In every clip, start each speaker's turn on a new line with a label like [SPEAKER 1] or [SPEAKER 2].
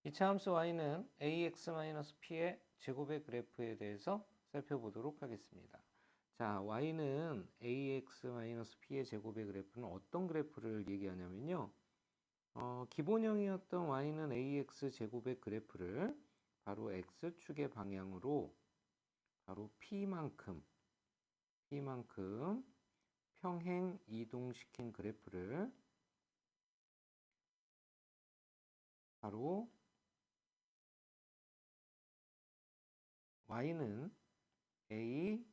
[SPEAKER 1] 이차함수 y는 ax-p의 제곱의 그래프에 대해서 살펴보도록 하겠습니다. 자, y는 ax-p의 제곱의 그래프는 어떤 그래프를 얘기하냐면요. 기본형이었던 y는 ax 제곱의 그래프를 바로 x축의 방향으로 바로 p만큼 평행 이동시킨 그래프를 바로 y는 ax-p의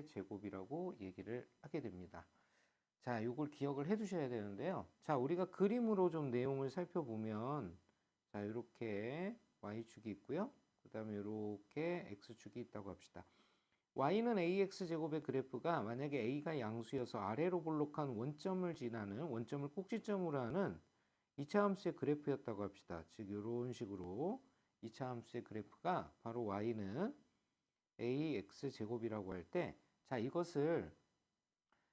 [SPEAKER 1] 제곱이라고 얘기를 하게 됩니다. 자, 이걸 기억을 해 두셔야 되는데요. 자, 우리가 그림으로 좀 내용을 살펴보면, 자, 이렇게 y축이 있고요. 그 다음에 이렇게 x축이 있다고 합시다. y는 ax 제곱의 그래프가 만약에 a가 양수여서 아래로 볼록한 원점을 지나는, 원점을 꼭지점으로 하는 2차 함수의 그래프였다고 합시다. 즉 이런 식으로 2차 함수의 그래프가 바로 y는 ax 제곱이라고 할 때, 자, 이것을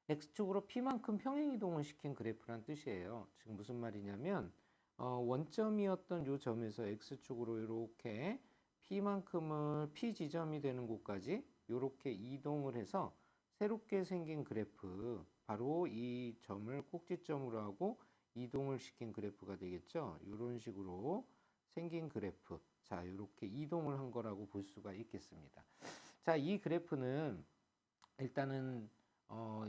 [SPEAKER 1] x축으로 p만큼 평행 이동을 시킨 그래프란 뜻이에요. 지금 무슨 말이냐면 원점이었던 이 점에서 x축으로 이렇게 p만큼을 p 지점이 되는 곳까지 이렇게 이동을 해서 새롭게 생긴 그래프, 바로 이 점을 꼭지점으로 하고 이동을 시킨 그래프가 되겠죠. 이런 식으로 생긴 그래프, 자, 이렇게 이동을 한 거라고 볼 수가 있겠습니다. 자, 이 그래프는 일단은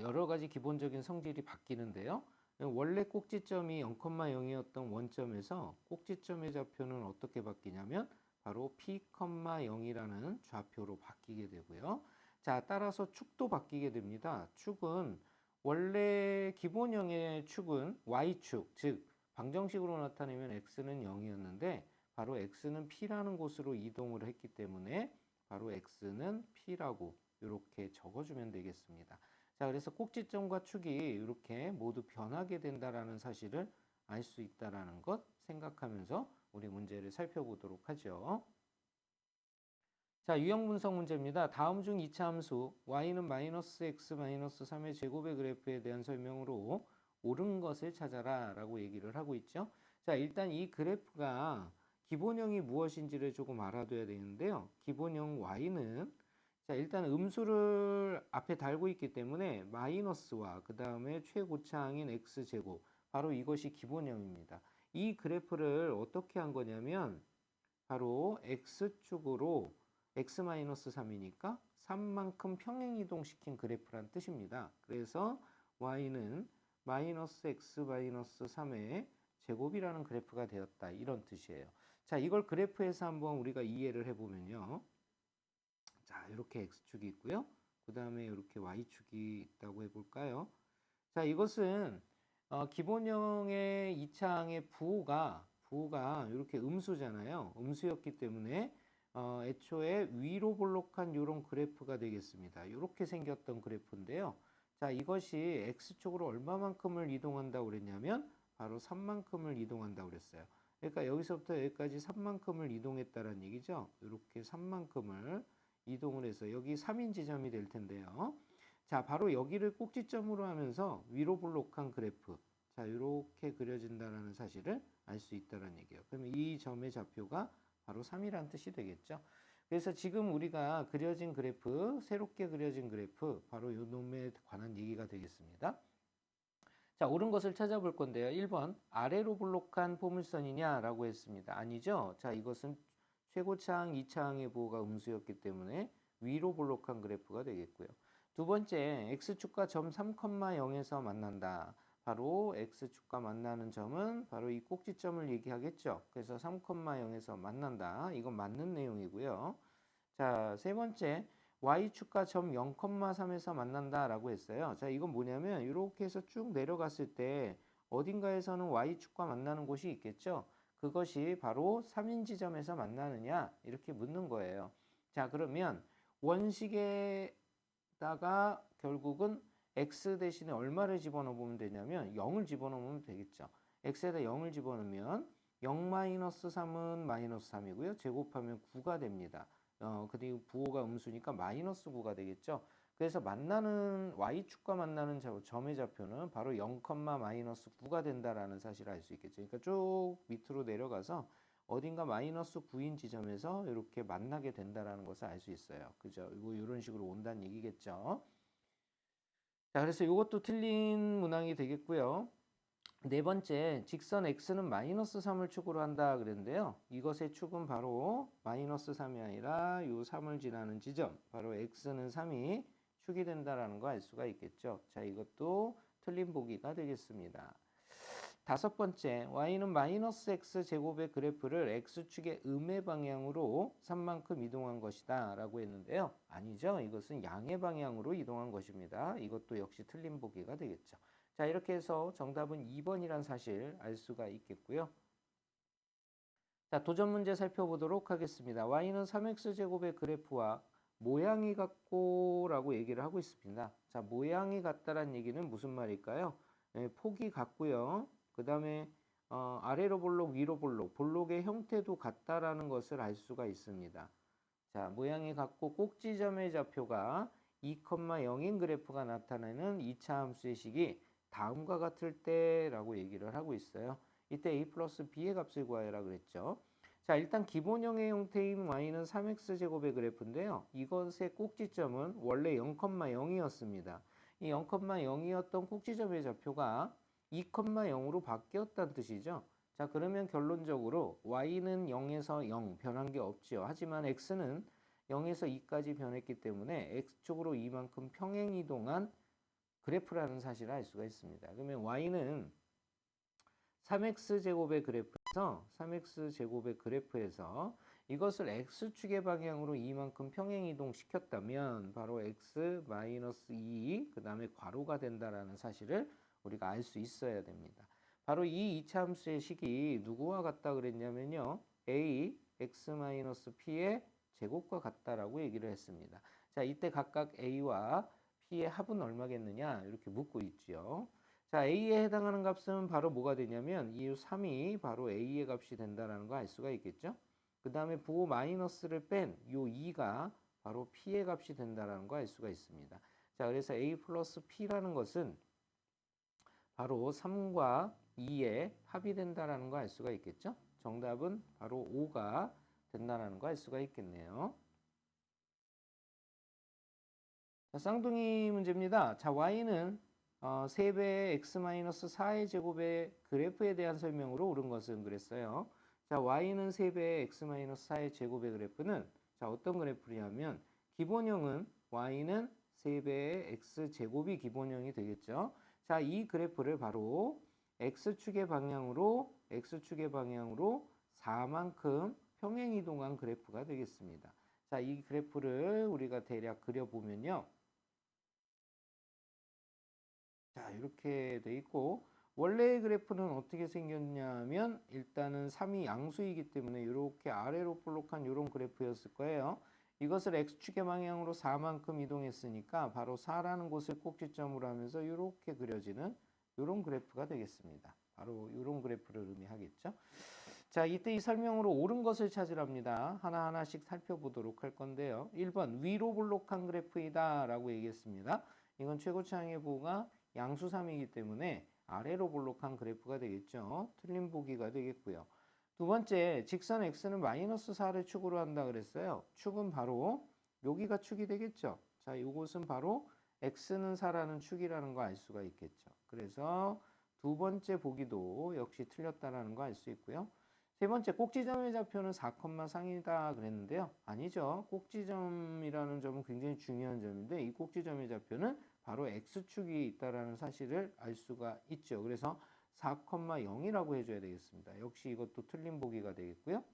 [SPEAKER 1] 여러 가지 기본적인 성질이 바뀌는데요. 원래 꼭지점이 0,0이었던 원점에서 꼭지점의 좌표는 어떻게 바뀌냐면 바로 p,0이라는 좌표로 바뀌게 되고요. 자, 따라서 축도 바뀌게 됩니다. 축은 원래 기본형의 축은 y축, 즉 방정식으로 나타내면 x는 0이었는데 바로 x는 p라는 곳으로 이동을 했기 때문에 바로 x는 p라고 이렇게 적어주면 되겠습니다. 자, 그래서 꼭지점과 축이 이렇게 모두 변하게 된다라는 사실을 알 수 있다라는 것 생각하면서 우리 문제를 살펴보도록 하죠. 자, 유형 분석 문제입니다. 다음 중 2차 함수 y는 -x-3의 제곱의 그래프에 대한 설명으로 옳은 것을 찾아라 라고 얘기를 하고 있죠. 자, 일단 이 그래프가 기본형이 무엇인지를 조금 알아둬야 되는데요. 기본형 y는, 자, 일단 음수를 앞에 달고 있기 때문에 마이너스와 그 다음에 최고차항인 x제곱, 바로 이것이 기본형입니다. 이 그래프를 어떻게 한 거냐면 바로 x축으로 x-3이니까 3만큼 평행 이동시킨 그래프란 뜻입니다. 그래서 y는 -x-3의 제곱이라는 그래프가 되었다, 이런 뜻이에요. 자, 이걸 그래프에서 한번 우리가 이해를 해보면요. 자, 이렇게 x축이 있고요. 그 다음에 이렇게 y축이 있다고 해볼까요? 자, 이것은 기본형의 2차항의 부호가 이렇게 음수잖아요. 음수였기 때문에 애초에 위로 볼록한 이런 그래프가 되겠습니다. 이렇게 생겼던 그래프인데요. 자, 이것이 x축으로 얼마만큼을 이동한다고 그랬냐면 바로 3만큼을 이동한다고 그랬어요. 그러니까 여기서부터 여기까지 3만큼을 이동했다는 얘기죠. 이렇게 3만큼을 이동을 해서 여기 3인 지점이 될 텐데요. 자, 바로 여기를 꼭지점으로 하면서 위로 볼록한 그래프, 자, 이렇게 그려진다는 사실을 알 수 있다는 얘기예요. 그러면 이 점의 좌표가 바로 3이라는 뜻이 되겠죠. 그래서 지금 우리가 그려진 그래프, 새롭게 그려진 그래프, 바로 이 놈에 관한 얘기가 되겠습니다. 자, 옳은 것을 찾아볼 건데요. 1번, 아래로 볼록한 포물선이냐라고 했습니다. 아니죠. 자, 이것은 최고차항, 2차항의 부호가 음수였기 때문에 위로 볼록한 그래프가 되겠고요. 두 번째, x축과 점 3,0에서 만난다. 바로 x축과 만나는 점은 바로 이 꼭지점을 얘기하겠죠. 그래서 3,0에서 만난다. 이건 맞는 내용이고요. 자, 세 번째, y축과 점 0,3에서 만난다라고 했어요. 자, 이건 뭐냐면 이렇게 해서 쭉 내려갔을 때 어딘가에서는 y축과 만나는 곳이 있겠죠. 그것이 바로 3인 지점에서 만나느냐, 이렇게 묻는 거예요. 자, 그러면 원식에다가 결국은 x 대신에 얼마를 집어넣으면 되냐면 0을 집어넣으면 되겠죠. x에다 0을 집어넣으면 0-3은 -3이고요. 제곱하면 9가 됩니다. 그리고 부호가 음수니까 -9가 되겠죠. 그래서 만나는 y축과 만나는 점의 좌표는 바로 0,-9가 된다라는 사실을 알 수 있겠죠. 그러니까 쭉 밑으로 내려가서 어딘가 -9인 지점에서 이렇게 만나게 된다라는 것을 알 수 있어요. 그죠? 이런 식으로 온다는 얘기겠죠. 자, 그래서 이것도 틀린 문항이 되겠고요. 네 번째, 직선 x는 -3을 축으로 한다 그랬는데요. 이것의 축은 바로 -3이 아니라 요 3을 지나는 지점, 바로 x는 3이 축이 된다라는 거 알 수가 있겠죠. 자, 이것도 틀린 보기가 되겠습니다. 다섯 번째, y는 -x 제곱의 그래프를 x축의 음의 방향으로 3만큼 이동한 것이다 라고 했는데요. 아니죠. 이것은 양의 방향으로 이동한 것입니다. 이것도 역시 틀린 보기가 되겠죠. 자, 이렇게 해서 정답은 2번이란 사실 알 수가 있겠고요. 자, 도전 문제 살펴보도록 하겠습니다. y는 3x제곱의 그래프와 모양이 같고 라고 얘기를 하고 있습니다. 자, 모양이 같다란 얘기는 무슨 말일까요? 네, 폭이 같고요. 그 다음에 아래로 볼록, 위로 볼록, 볼록의 형태도 같다라는 것을 알 수가 있습니다. 자, 모양이 같고 꼭지점의 좌표가 2,0인 그래프가 나타내는 2차 함수의 식이 다음과 같을 때라고 얘기를 하고 있어요. 이때 a 플러스 b의 값을 구하여라 그랬죠. 자, 일단 기본형의 형태인 y는 3x제곱의 그래프인데요. 이것의 꼭지점은 원래 0,0이었습니다. 이 0,0이었던 꼭지점의 좌표가 2,0으로 바뀌었다는 뜻이죠. 자, 그러면 결론적으로 y는 0에서 0 변한 게 없지요. 하지만 x는 0에서 2까지 변했기 때문에 x축으로 이만큼 평행 이동한 그래프라는 사실을 알 수가 있습니다. 그러면 y는 3x제곱의 그래프에서 이것을 x축의 방향으로 이만큼 평행 이동시켰다면 바로 x-2 그 다음에 괄호가 된다라는 사실을 우리가 알 수 있어야 됩니다. 바로 이 2차 함수의 식이 누구와 같다 그랬냐면요. a x-p의 제곱과 같다라고 얘기를 했습니다. 자, 이때 각각 a와 p의 합은 얼마겠느냐 이렇게 묻고 있지요. 자, a에 해당하는 값은 바로 뭐가 되냐면 이 3이 바로 a의 값이 된다라는 거 알 수가 있겠죠. 그 다음에 부호 마이너스를 뺀 이 2가 바로 p의 값이 된다라는 거 알 수가 있습니다. 자, 그래서 a 플러스 p라는 것은 바로 3과 2의 합이 된다라는 거 알 수가 있겠죠. 정답은 바로 5가 된다라는 거 알 수가 있겠네요. 자, 쌍둥이 문제입니다. 자, y는 3배의 x-4의 제곱의 그래프에 대한 설명으로 옳은 것은 그랬어요. 자, y는 3배의 x-4의 제곱의 그래프는 자, 어떤 그래프냐면 기본형은 y는 3배의 x제곱이 기본형이 되겠죠. 자, 이 그래프를 바로 x축의 방향으로 4만큼 평행 이동한 그래프가 되겠습니다. 자, 이 그래프를 우리가 대략 그려보면요. 자, 이렇게 돼 있고 원래의 그래프는 어떻게 생겼냐면 일단은 3이 양수이기 때문에 이렇게 아래로 볼록한 이런 그래프였을 거예요. 이것을 x축의 방향으로 4만큼 이동했으니까 바로 4라는 곳을 꼭지점으로 하면서 이렇게 그려지는 이런 그래프가 되겠습니다. 바로 이런 그래프를 의미하겠죠. 자, 이때 이 설명으로 옳은 것을 찾으랍니다. 하나하나씩 살펴보도록 할 건데요. 1번 위로 볼록한 그래프이다 라고 얘기했습니다. 이건 최고차항의 부호가 양수 3이기 때문에 아래로 볼록한 그래프가 되겠죠. 틀린 보기가 되겠고요. 두 번째, 직선 x는 -4를 축으로 한다 그랬어요. 축은 바로 여기가 축이 되겠죠. 자, 이것은 바로 x는 4라는 축이라는 거 알 수가 있겠죠. 그래서 두 번째 보기도 역시 틀렸다라는 거 알 수 있고요. 세 번째, 꼭지점의 좌표는 4,상이다 그랬는데요. 아니죠. 꼭지점이라는 점은 굉장히 중요한 점인데 이 꼭지점의 좌표는 바로 x축이 있다라는 사실을 알 수가 있죠. 그래서 4,0이라고 해줘야 되겠습니다. 역시 이것도 틀린 보기가 되겠고요.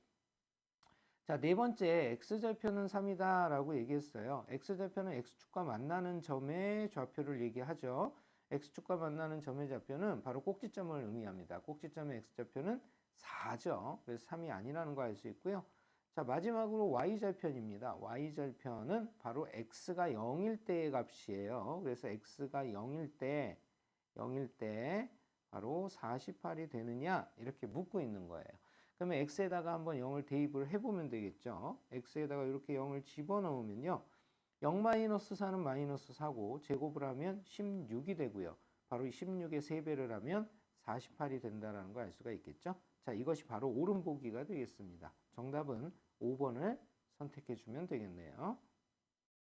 [SPEAKER 1] 자, 네 번째, x좌표는 3이다 라고 얘기했어요. x좌표는 x축과 만나는 점의 좌표를 얘기하죠. x축과 만나는 점의 좌표는 바로 꼭지점을 의미합니다. 꼭지점의 x좌표는 4죠. 그래서 3이 아니라는 거 알 수 있고요. 자, 마지막으로 y절편입니다. y절편은 바로 x가 0일 때의 값이에요. 그래서 x가 0일 때 바로 48이 되느냐 이렇게 묻고 있는 거예요. 그러면 x에다가 한번 0을 대입을 해보면 되겠죠. x에다가 이렇게 0을 집어넣으면요. 0-4는 마이너스 4고 제곱을 하면 16이 되고요. 바로 이 16의 3배를 하면 48이 된다는 걸 알 수가 있겠죠. 자, 이것이 바로 옳은 보기가 되겠습니다. 정답은 5번을 선택해 주면 되겠네요.